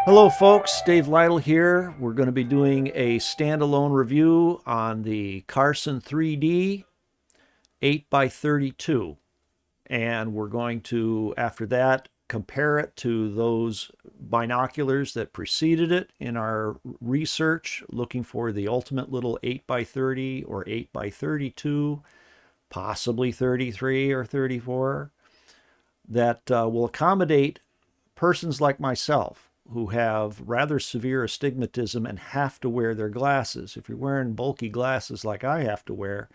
Hello folks, Dave Lytle here. We're going to be doing a standalone review on the Carson 3D 8x32. And we're going to, after that, compare it to those binoculars that preceded it in our research, looking for the ultimate little 8x30 or 8x32, possibly 33 or 34, that will accommodate persons like myself who have rather severe astigmatism and have to wear their glasses. If you're wearing bulky glasses like I have to wear,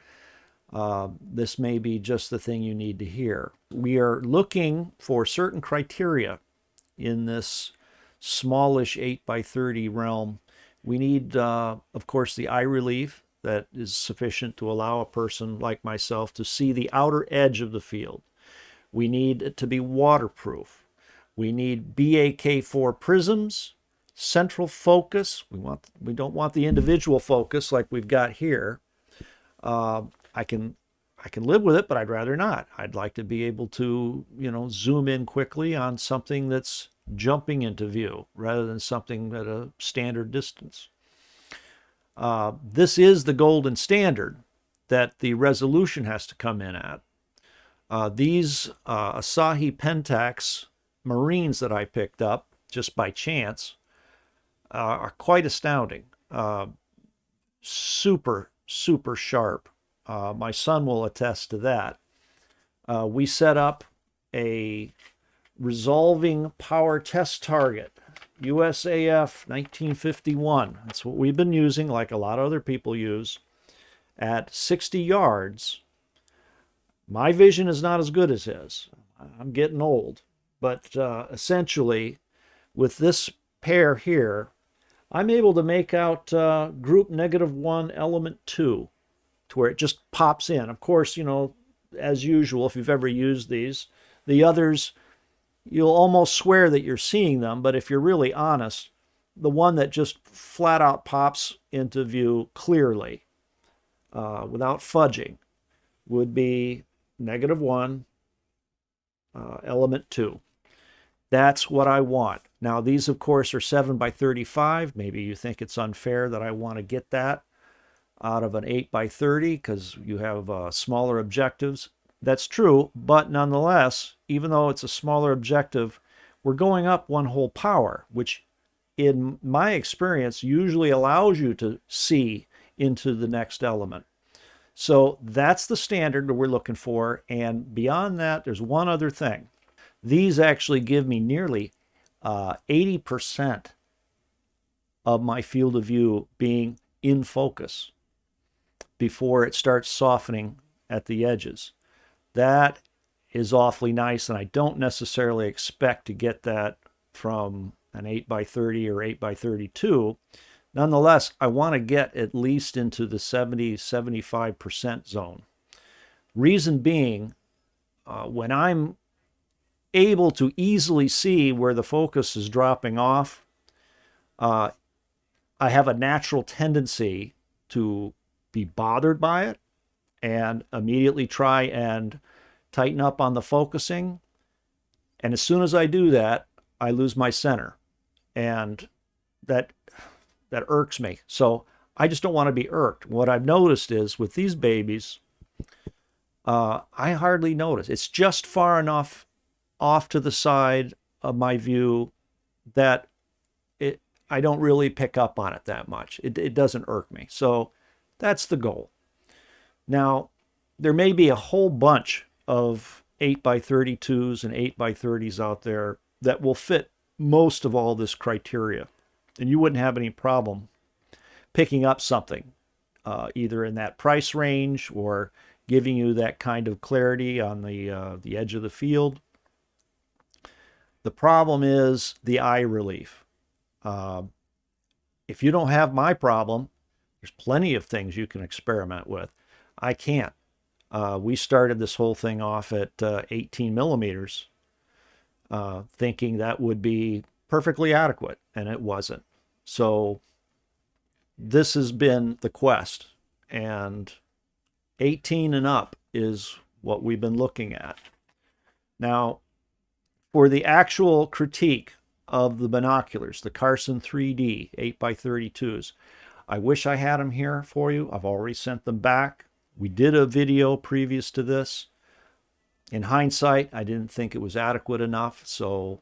this may be just the thing you need to hear. We are looking for certain criteria in this smallish 8x30 realm. We need, of course, the eye relief that is sufficient to allow a person like myself to see the outer edge of the field. We need it to be waterproof. We need BAK4 prisms, central focus. We don't want the individual focus like we've got here. I can live with it, but I'd rather not. I'd like to be able to, zoom in quickly on something that's jumping into view rather than something at a standard distance. This is the golden standard that the resolution has to come in at. These Asahi Pentax Marines that I picked up just by chance are quite astounding. Super, super sharp. My son will attest to that. We set up a resolving power test target, USAF 1951. That's what we've been using, like a lot of other people use, at 60 yards. My vision is not as good as his. I'm getting old. But essentially, with this pair here, I'm able to make out group -1, element 2, to where it just pops in. Of course, as usual, if you've ever used these, the others, you'll almost swear that you're seeing them, but if you're really honest, the one that just flat out pops into view clearly, without fudging, would be -1, element 2. That's what I want. Now, these, of course, are 7x35. Maybe you think it's unfair that I want to get that out of an 8x30 because you have smaller objectives. That's true, but nonetheless, even though it's a smaller objective, we're going up one whole power, which in my experience usually allows you to see into the next element. So that's the standard that we're looking for. And beyond that, there's one other thing. These actually give me nearly 80% of my field of view being in focus before it starts softening at the edges. That is awfully nice, and I don't necessarily expect to get that from an 8x30 or 8x32. Nonetheless, I want to get at least into the 70-75% zone. Reason being, when I'm able to easily see where the focus is dropping off, I have a natural tendency to be bothered by it and immediately try and tighten up on the focusing. And as soon as I do that, I lose my center. And that irks me. So I just don't want to be irked. What I've noticed is with these babies, I hardly notice. It's just far enough off to the side of my view that I don't really pick up on it that much. It doesn't irk me. So that's the goal. Now, there may be a whole bunch of 8x32s and 8x30s out there that will fit most of all this criteria. And you wouldn't have any problem picking up something either in that price range or giving you that kind of clarity on the edge of the field. The problem is the eye relief. If you don't have my problem, there's plenty of things you can experiment with. I can't. We started this whole thing off at 18 millimeters, thinking that would be perfectly adequate, and it wasn't. So this has been the quest, and 18 and up is what we've been looking at. Now, for the actual critique of the binoculars, the Carson 3D 8x32s. I wish I had them here for you. I've already sent them back. We did a video previous to this. In hindsight, I didn't think it was adequate enough, so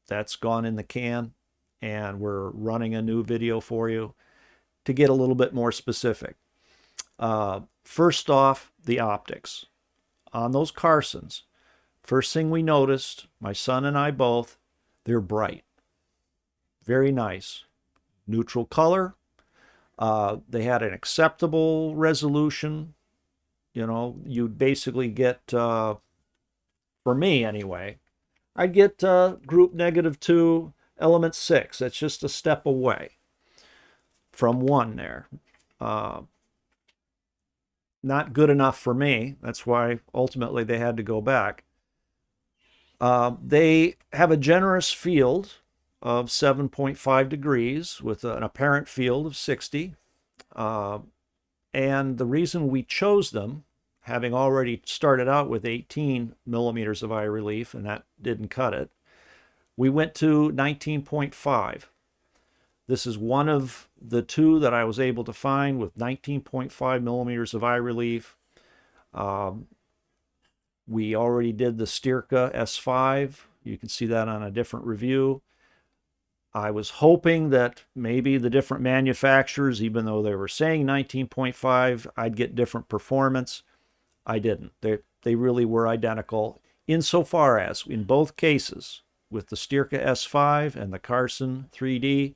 that's gone in the can, and we're running a new video for you to get a little bit more specific. First off, the optics. On those Carsons, first thing we noticed, my son and I both, they're bright. Very nice. Neutral color. They had an acceptable resolution. You know, you'd basically get, for me anyway, I'd get group -2, element 6. That's just a step away from 1 there. Not good enough for me. That's why ultimately they had to go back. They have a generous field of 7.5 degrees with an apparent field of 60. And the reason we chose them, having already started out with 18 millimeters of eye relief, and that didn't cut it, we went to 19.5. This is one of the 2 that I was able to find with 19.5 millimeters of eye relief. We already did the Styrka S5. You can see that on a different review. I was hoping that maybe the different manufacturers, even though they were saying 19.5, I'd get different performance. I didn't. They really were identical insofar as, in both cases, with the Styrka S5 and the Carson 3D,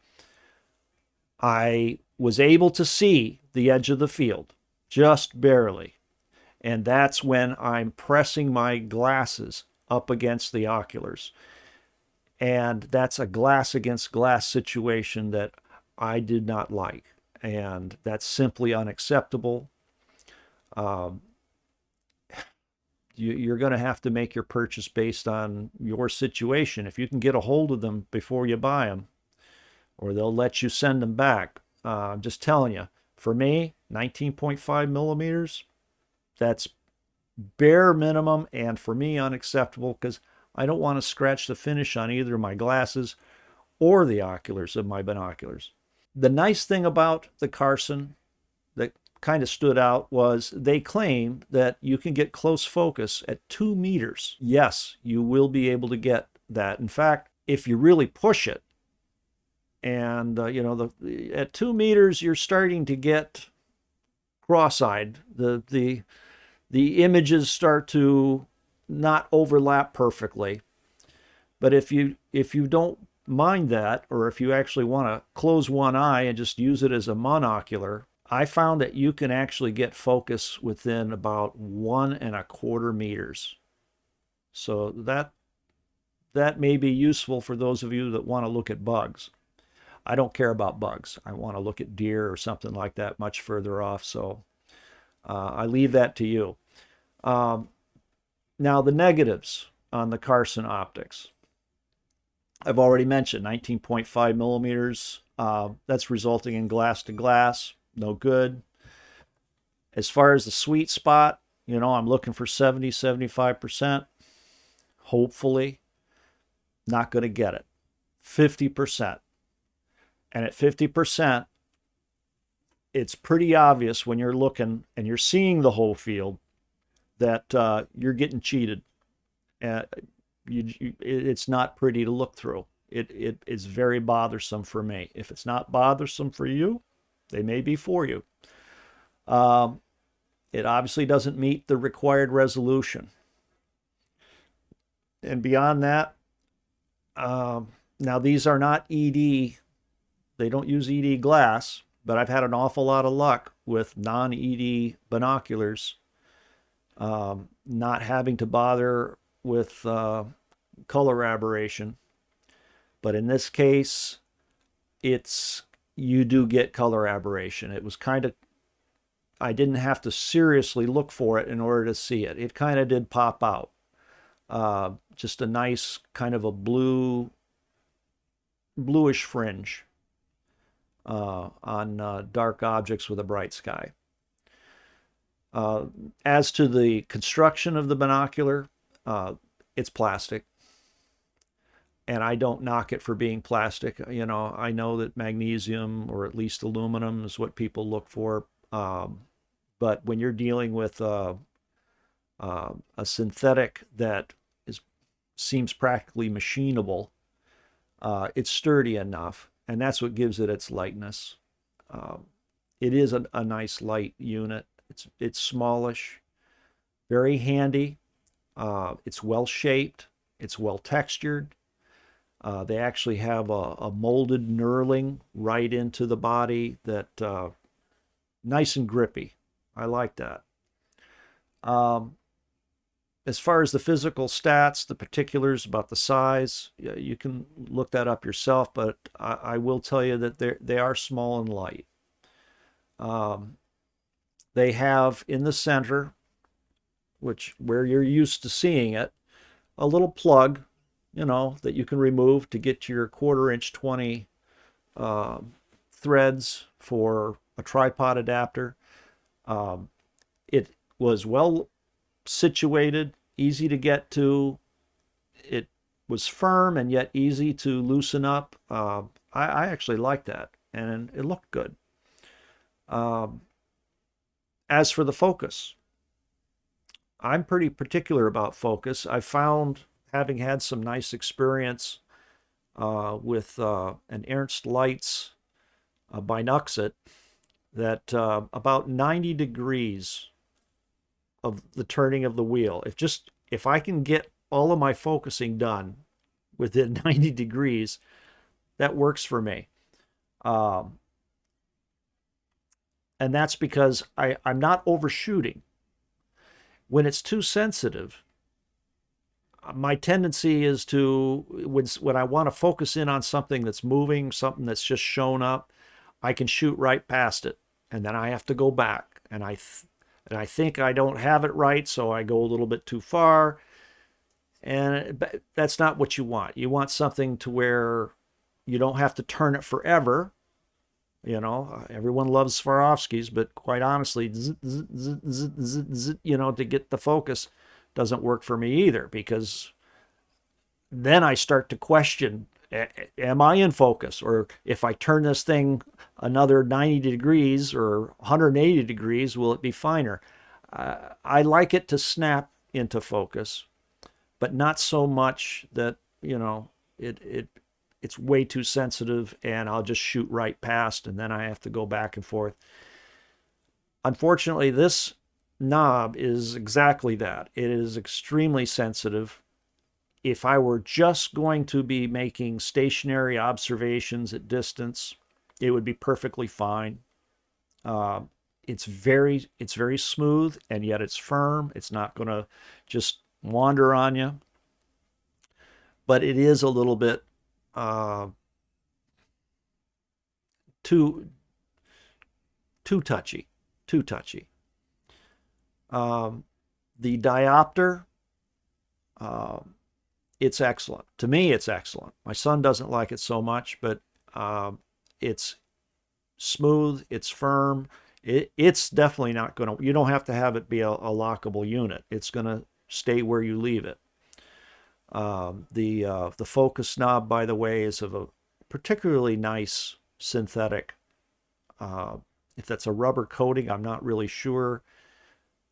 I was able to see the edge of the field, just barely. And that's when I'm pressing my glasses up against the oculars. And that's a glass against glass situation that I did not like. And that's simply unacceptable. You're going to have to make your purchase based on your situation. If you can get a hold of them before you buy them, or they'll let you send them back. I'm just telling you, for me, 19.5 millimeters, that's bare minimum, and for me, unacceptable, because I don't want to scratch the finish on either my glasses or the oculars of my binoculars. The nice thing about the Carson that kind of stood out was they claim that you can get close focus at 2 meters. Yes, you will be able to get that. In fact, if you really push it, and at 2 meters, you're starting to get cross-eyed. The images start to not overlap perfectly. But if you don't mind that, or if you actually want to close one eye and just use it as a monocular, I found that you can actually get focus within about 1.25 meters. So that may be useful for those of you that want to look at bugs. I don't care about bugs. I want to look at deer or something like that much further off. So I leave that to you. Now the negatives on the Carson optics. I've already mentioned 19.5 millimeters. That's resulting in glass to glass. No good. As far as the sweet spot, I'm looking for 70, 75%. Hopefully. Not going to get it. 50%. And at 50%, it's pretty obvious when you're looking and you're seeing the whole field that you're getting cheated. It's not pretty to look through. It is very bothersome for me. If it's not bothersome for you, they may be for you. It obviously doesn't meet the required resolution. And beyond that, now these are not ED. They don't use ED glass, but I've had an awful lot of luck with non-ED binoculars, not having to bother with color aberration. But in this case, you do get color aberration. It was kind of, I didn't have to seriously look for it in order to see it. It kind of did pop out. Just a nice kind of a bluish fringe on dark objects with a bright sky. As to the construction of the binocular, it's plastic. and I don't knock it for being plastic. You know, I know that magnesium or at least aluminum is what people look for. But when you're dealing with a synthetic that is seems practically machinable, it's sturdy enough, and that's what gives it its lightness. Um, it is a nice light unit. It's smallish, very handy. It's well shaped. It's well textured. They actually have a molded knurling right into the body that nice and grippy. I like that. Um, as far as the physical stats, the particulars about the size, you can look that up yourself, but I will tell you that they are small and light. Um, they have in the center, which where you're used to seeing it, a little plug, you know, that you can remove to get your 1/4 inch 20 uh, threads for a tripod adapter. Um, it was well situated, easy to get to. It was firm and yet easy to loosen up. I actually liked that, and it looked good. Um, as for the focus, I'm pretty particular about focus. I found, having had some nice experience with an Ernst Lights Binoxet, that about 90 degrees of the turning of the wheel, if I can get all of my focusing done within 90 degrees, that works for me. Um, and that's because I'm not overshooting. When it's too sensitive, my tendency is to, when I want to focus in on something that's moving, something that's just shown up, I can shoot right past it, and then I have to go back, and I think I don't have it right, so I go a little bit too far, and that's not what you want. You want something to where you don't have to turn it forever. You know, everyone loves Swarovskis, but quite honestly, you know, to get the focus doesn't work for me either, because then I start to question, am I in focus? Or if I turn this thing another 90 degrees or 180 degrees, will it be finer? I like it to snap into focus, but not so much that, you know, it's way too sensitive and I'll just shoot right past and then I have to go back and forth. Unfortunately, this knob is exactly that. It is extremely sensitive. If I were just going to be making stationary observations at distance, it would be perfectly fine. It's very smooth, and yet it's firm. It's not going to just wander on you. But it is a little bit uh, too touchy, too touchy. Um, the diopter, it's excellent. To me, it's excellent. My son doesn't like it so much, but it's smooth, it's firm. It's definitely not going to, you don't have to have it be a lockable unit. It's going to stay where you leave it. The focus knob, by the way, is of a particularly nice synthetic. If that's a rubber coating, I'm not really sure.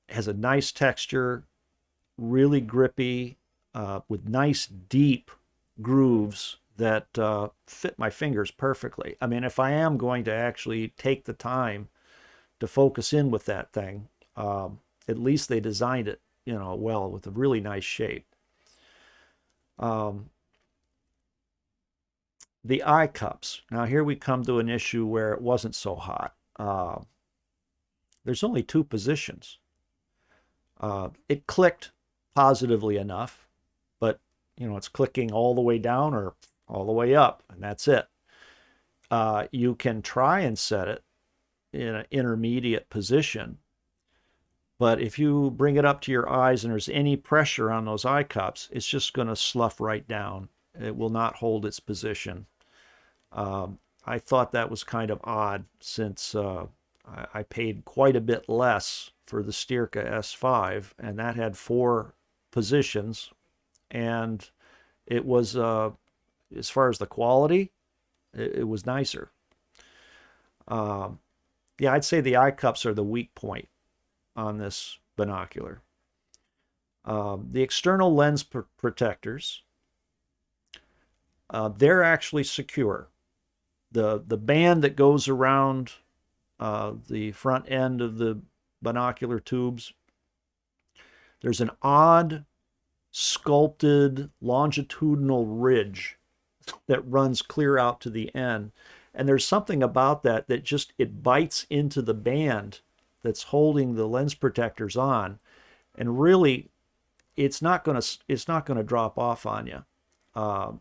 It has a nice texture, really grippy, with nice deep grooves that fit my fingers perfectly. I mean, if I am going to actually take the time to focus in with that thing, at least they designed it, you know, well, with a really nice shape. The eye cups. Now here we come to an issue where it wasn't so hot. There's only two positions. It clicked positively enough, but you know, it's clicking all the way down or all the way up, and that's it. You can try and set it in an intermediate position, but if you bring it up to your eyes and there's any pressure on those eye cups, it's just going to slough right down. It will not hold its position. I thought that was kind of odd, since I paid quite a bit less for the Styrka S5, and that had 4 positions, and it was as far as the quality, it was nicer. Um, yeah, I'd say the eye cups are the weak point on this binocular. The external lens protectors, they're actually secure. The band that goes around the front end of the binocular tubes, there's an odd sculpted longitudinal ridge that runs clear out to the end. And there's something about that that just it bites into the band that's holding the lens protectors on, and really it's not going to drop off on you. Uh,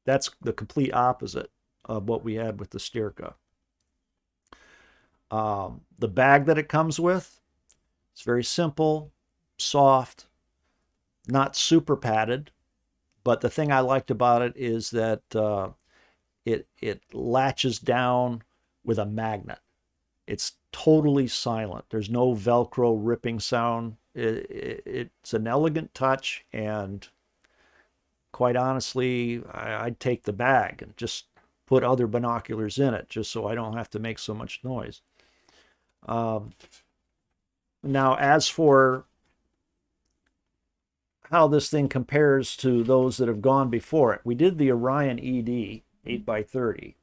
that's the complete opposite of what we had with the Stirka. The bag that it comes with, it's very simple, soft, not super padded. But the thing I liked about it is that it latches down with a magnet. It's totally silent. There's no Velcro ripping sound. It's an elegant touch, and quite honestly, I'd take the bag and just put other binoculars in it just so I don't have to make so much noise. Um, Now, as for how this thing compares to those that have gone before it, we did the Orion ED 8x30.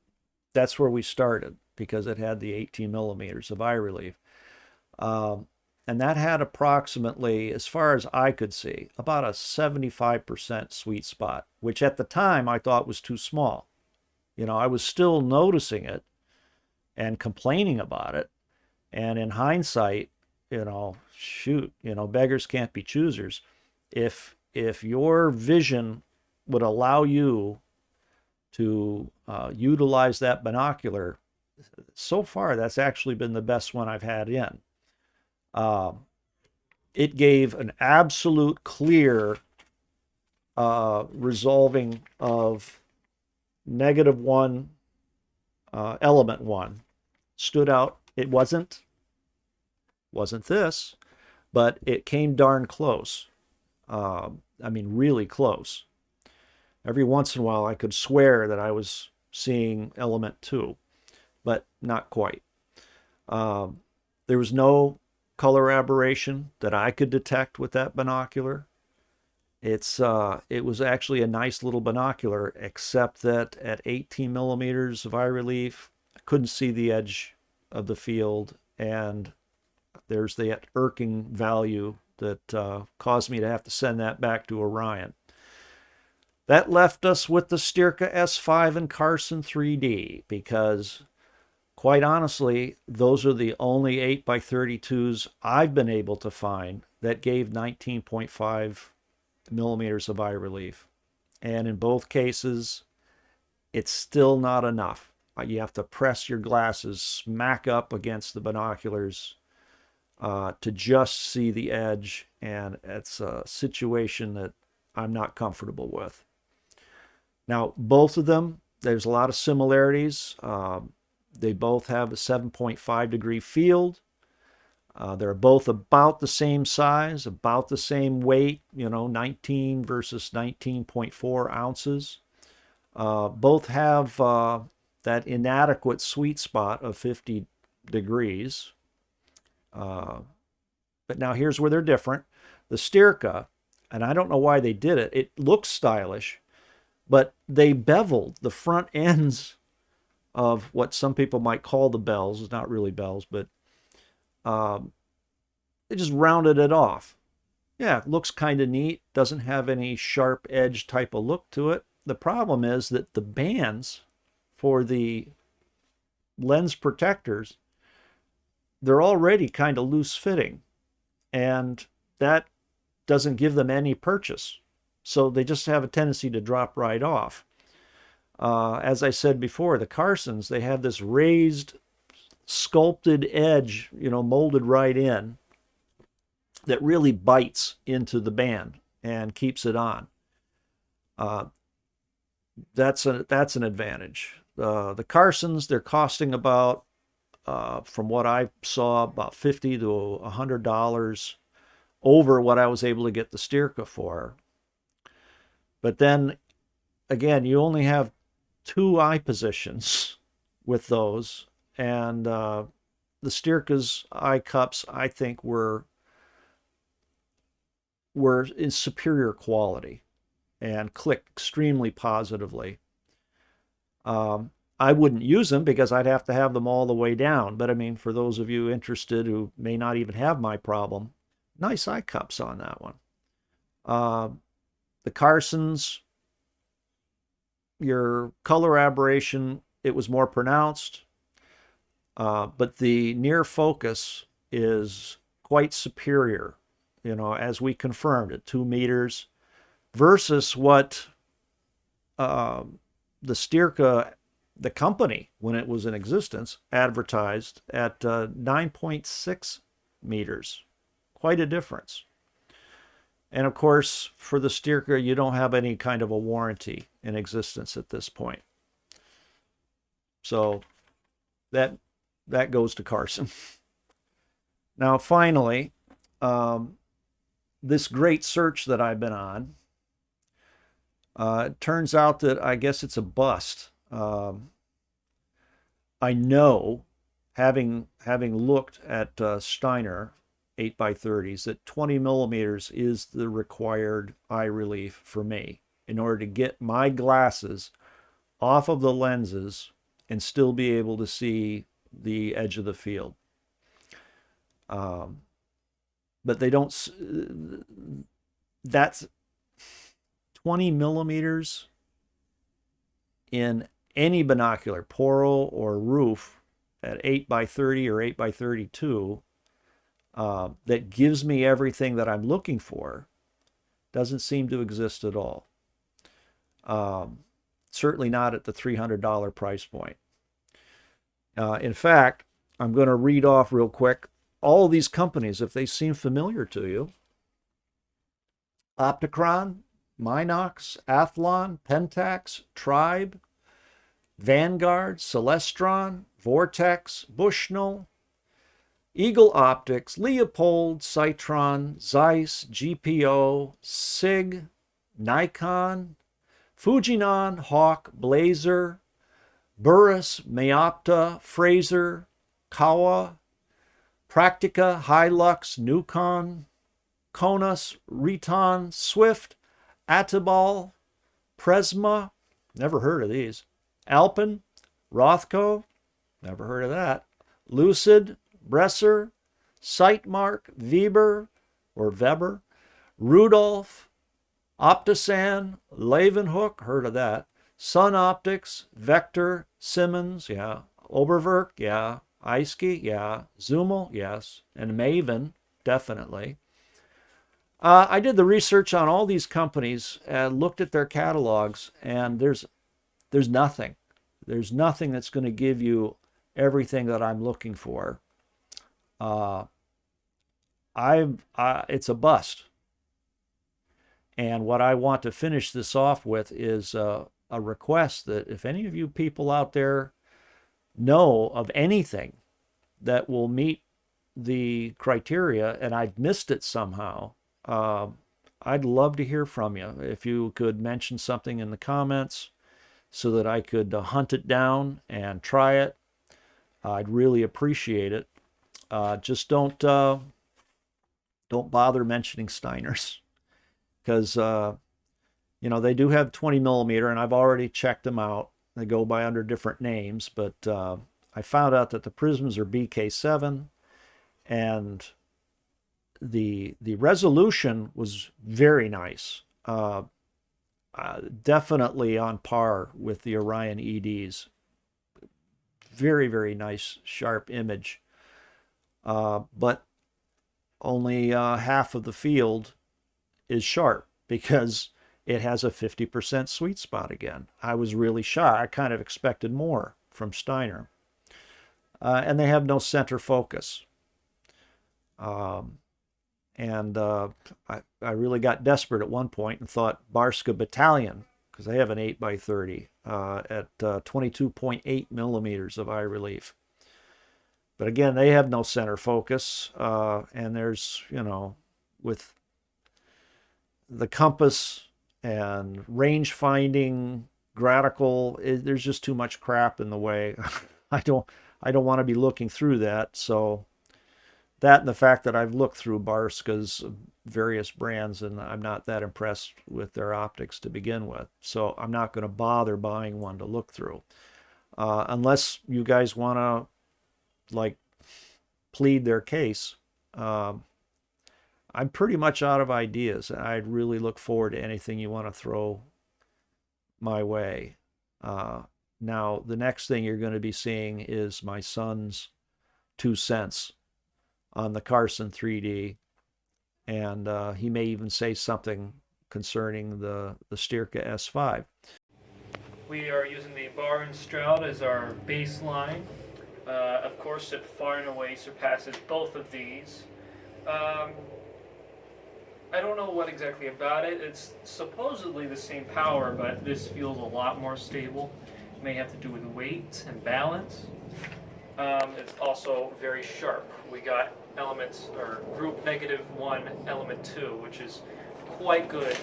That's where we started because it had the 18 millimeters of eye relief. And that had approximately, as far as I could see, about a 75% sweet spot, which at the time I thought was too small. I was still noticing it and complaining about it. And in hindsight, shoot, beggars can't be choosers. If your vision would allow you to utilize that binocular, so far that's actually been the best one I've had in. It gave an absolute clear resolving of -1, element 1. Stood out. It wasn't this, but it came darn close. I mean, really close. Every once in a while, I could swear that I was seeing element 2, but not quite. There was no color aberration that I could detect with that binocular. It was actually a nice little binocular, except that at 18 millimeters of eye relief, I couldn't see the edge of the field, and there's that irking value that caused me to have to send that back to Orion. That left us with the Stirka S5 and Carson 3D, because quite honestly, those are the only 8x32s I've been able to find that gave 19.5 millimeters of eye relief. And in both cases, it's still not enough. You have to press your glasses smack up against the binoculars to just see the edge, and it's a situation that I'm not comfortable with. Now, both of them, there's a lot of similarities. They both have a 7.5 degree field. They're both about the same size, about the same weight, 19 versus 19.4 ounces. Both have that inadequate sweet spot of 50 degrees. But now here's where they're different. The Stirka, and I don't know why they did it, it looks stylish, but they beveled the front ends of what some people might call the bells. It's not really bells, but they just rounded it off. Yeah, it looks kind of neat. Doesn't have any sharp edge type of look to it. The problem is that the bands for the lens protectors, they're already kind of loose fitting, and that doesn't give them any purchase. So they just have a tendency to drop right off. As I said before, the Carsons, they have this raised, sculpted edge, molded right in, that really bites into the band and keeps it on. That's an advantage. The Carsons, they're costing about, from what I saw, about $50 to $100 over what I was able to get the Stirka for. But then again, you only have two eye positions with those, and the Styrka's eye cups, I think, were in superior quality and click extremely positively. I wouldn't use them because I'd have to have them all the way down. But I mean, for those of you interested who may not even have my problem, nice eye cups on that one. The Carsons, your color aberration, it was more pronounced, but the near focus is quite superior, as we confirmed at 2 meters versus what the Styrka, the company, when it was in existence, advertised at 9.6 meters. Quite a difference. And of course, for the Styrka, you don't have any kind of a warranty in existence at this point. So that goes to Carson. Now, finally, this great search that I've been on, it turns out that I guess it's a bust. I know, having looked at Steiner 8x30s, that 20 millimeters is the required eye relief for me in order to get my glasses off of the lenses and still be able to see the edge of the field. But they don't, that's 20 millimeters in any binocular, Poro or Roof, at 8x30 or 8x32, that gives me everything that I'm looking for, doesn't seem to exist at all. Certainly not at the $300 price point. In fact, I'm going to read off real quick all these companies, if they seem familiar to you. Opticron, Minox, Athlon, Pentax, Tribe, Vanguard, Celestron, Vortex, Bushnell, Eagle Optics, Leopold, Citron, Zeiss, GPO, SIG, Nikon, Fujinon, Hawk, Blazer, Burris, Meopta, Fraser, Kawa, Praktica, Hilux, Nukon, Konas, Riton, Swift, Atibal, Presma, never heard of these, Alpen, Rothko, never heard of that, Lucid, Bresser, Sightmark, Weber, Rudolph, Optisan, Leeuwenhoek, heard of that, Sun Optics, Vector, Simmons, yeah, Oberwerk, yeah, Eisky, yeah, Zoomel, yes, and Maven, definitely. I did the research on all these companies and looked at their catalogs, and there's nothing. There's nothing that's going to give you everything that I'm looking for. It's a bust. And what I want to finish this off with is a request that if any of you people out there know of anything that will meet the criteria and I've missed it somehow, I'd love to hear from you. If you could mention something in the comments so that I could hunt it down and try it, I'd really appreciate it. Just don't bother mentioning Steiners, because they do have 20 millimeter, and I've already checked them out. They go by under different names, but I found out that the prisms are BK7, and the resolution was very nice. Definitely on par with the Orion EDs. Very, very nice, sharp image. But only half of the field is sharp because it has a 50% sweet spot again. I was really shocked. I kind of expected more from Steiner. And they have no center focus. I really got desperate at one point and thought Barska Battalion, because they have an 8x30 at 22.8 millimeters of eye relief. But again, they have no center focus. And there's, with the compass and range finding, gradical. There's just too much crap in the way. I don't I don't want to be looking through that. So that and the fact that I've looked through Barska's various brands and I'm not that impressed with their optics to begin with. So I'm not going to bother buying one to look through. Unless you guys want to like plead their case. I'm pretty much out of ideas. I'd really look forward to anything you want to throw my way. Now, the next thing you're going to be seeing is my son's 2 cents on the Carson 3D, and he may even say something concerning the Styrka S5. We are using the Bar and Stroud as our baseline. Of course, it far and away surpasses both of these. I don't know what exactly about it. It's supposedly the same power, but this feels a lot more stable. It may have to do with weight and balance. It's also very sharp. We got elements, or group -1, element 2, which is quite good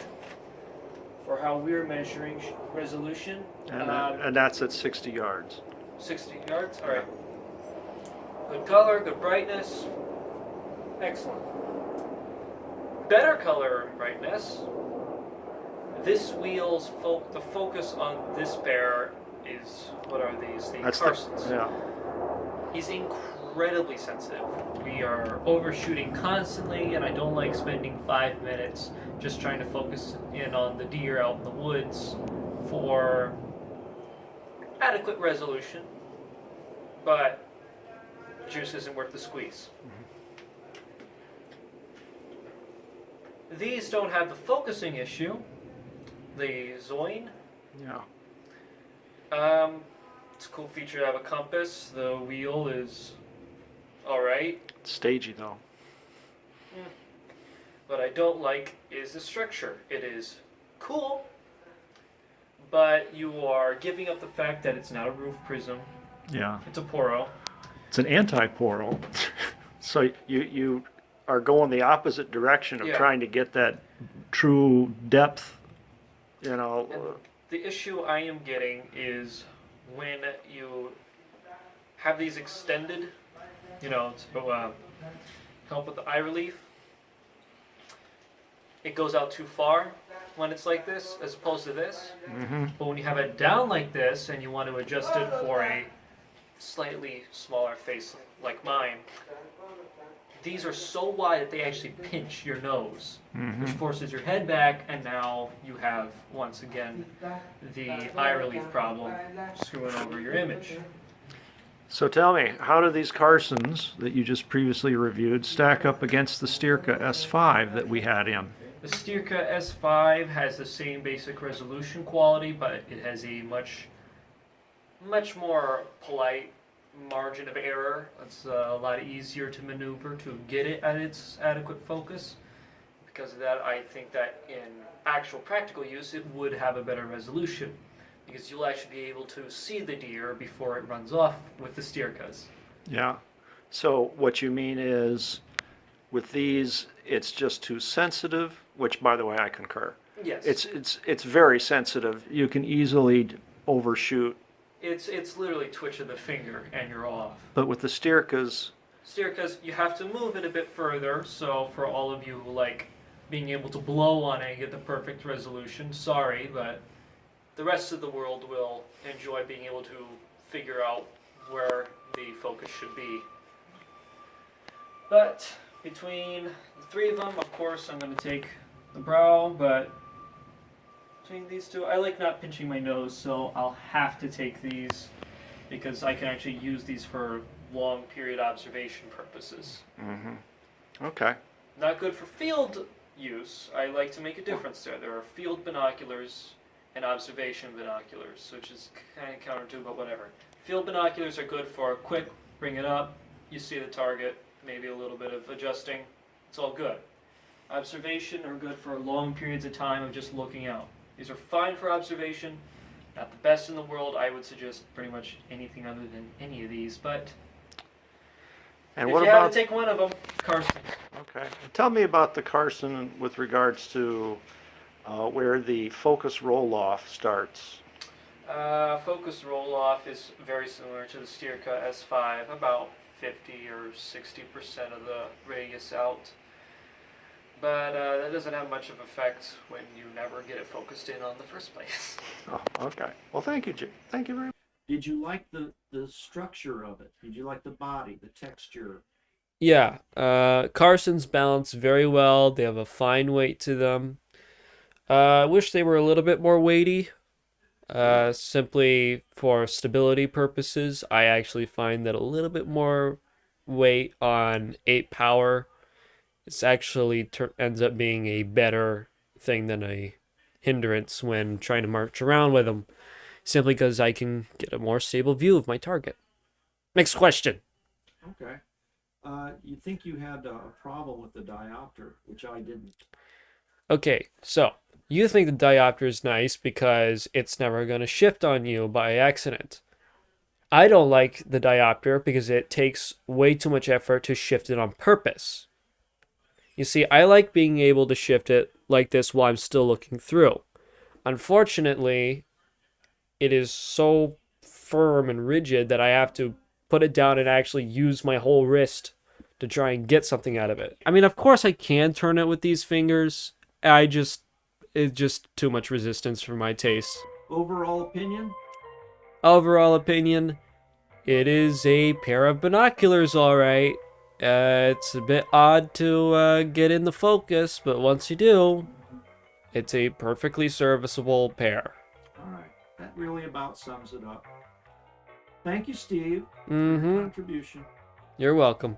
for how we're measuring resolution. And that's at 60 yards. 60 yards? Alright. Good color, good brightness. Excellent. Better color and brightness. This wheel's the focus on this pair is, what are these? The Carsons. Yeah. Is incredibly sensitive. We are overshooting constantly, and I don't like spending 5 minutes just trying to focus in on the deer out in the woods for adequate resolution, but juice isn't worth the squeeze. These don't have the focusing issue. The Zoin. Yeah. It's a cool feature to have a compass. The wheel is alright. Stagey though. What I don't like is the structure. It is cool, but you are giving up the fact that it's not a roof prism. Yeah. It's a poro. It's an anti-poral. So you are going the opposite direction of trying to get that true depth, you know. And the issue I am getting is when you have these extended, you know, to help with the eye relief, it goes out too far when it's like this as opposed to this. But when you have it down like this and you want to adjust it for a slightly smaller face like mine, these are so wide that they actually pinch your nose, which forces your head back, and now you have, once again, the eye relief problem screwing over your image. So tell me, how do these Carsons that you just previously reviewed stack up against the Styrka S5 that we had in? The Styrka S5 has the same basic resolution quality, but it has a much more polite margin of error. It's a lot easier to maneuver to get it at its adequate focus. Because of that, I think that in actual practical use, it would have a better resolution, because you'll actually be able to see the deer before it runs off with the Styrkas. Yeah. So what you mean is, with these, it's just too sensitive, which, by the way, I concur. Yes. It's very sensitive. You can easily overshoot. It's literally twitch of the finger and you're off. But with the Styrkas, you have to move it a bit further. So for all of you who like being able to blow on it and get the perfect resolution, sorry, but the rest of the world will enjoy being able to figure out where the focus should be. But between the three of them, of course, I'm going to take the brow, but between these two, I like not pinching my nose, so I'll have to take these because I can actually use these for long period observation purposes. Okay. Not good for field use. I like to make a difference there. There are field binoculars and observation binoculars, which is kind of counter to, but whatever. Field binoculars are good for quick, bring it up, you see the target, maybe a little bit of adjusting, it's all good. Observation are good for long periods of time of just looking out. These are fine for observation, not the best in the world. I would suggest pretty much anything other than any of these, but if you had to take one of them, Carson. Okay. Tell me about the Carson with regards to where the focus roll-off starts. Focus roll-off is very similar to the Steercut S5, about 50 or 60% of the radius out. But that doesn't have much of effect when you never get it focused in on the first place. Oh, okay. Well, thank you, Jim. Thank you very much. Did you like the structure of it? Did you like the body, the texture? Yeah, Carson's balance very well. They have a fine weight to them. I wish they were a little bit more weighty. Simply for stability purposes, I actually find that a little bit more weight on 8 power it's actually ends up being a better thing than a hindrance when trying to march around with them, simply because I can get a more stable view of my target. Next question. Okay. You think you had a problem with the diopter, which I didn't. Okay, so you think the diopter is nice because it's never going to shift on you by accident. I don't like the diopter because it takes way too much effort to shift it on purpose. You see, I like being able to shift it like this while I'm still looking through. Unfortunately, it is so firm and rigid that I have to put it down and actually use my whole wrist to try and get something out of it. I mean, of course I can turn it with these fingers. It's just too much resistance for my taste. Overall opinion? Overall opinion, it is a pair of binoculars, all right. It's a bit odd to get in the focus, but once you do, it's a perfectly serviceable pair. All right. That really about sums it up. Thank you, Steve, for your Mm-hmm. contribution. You're welcome.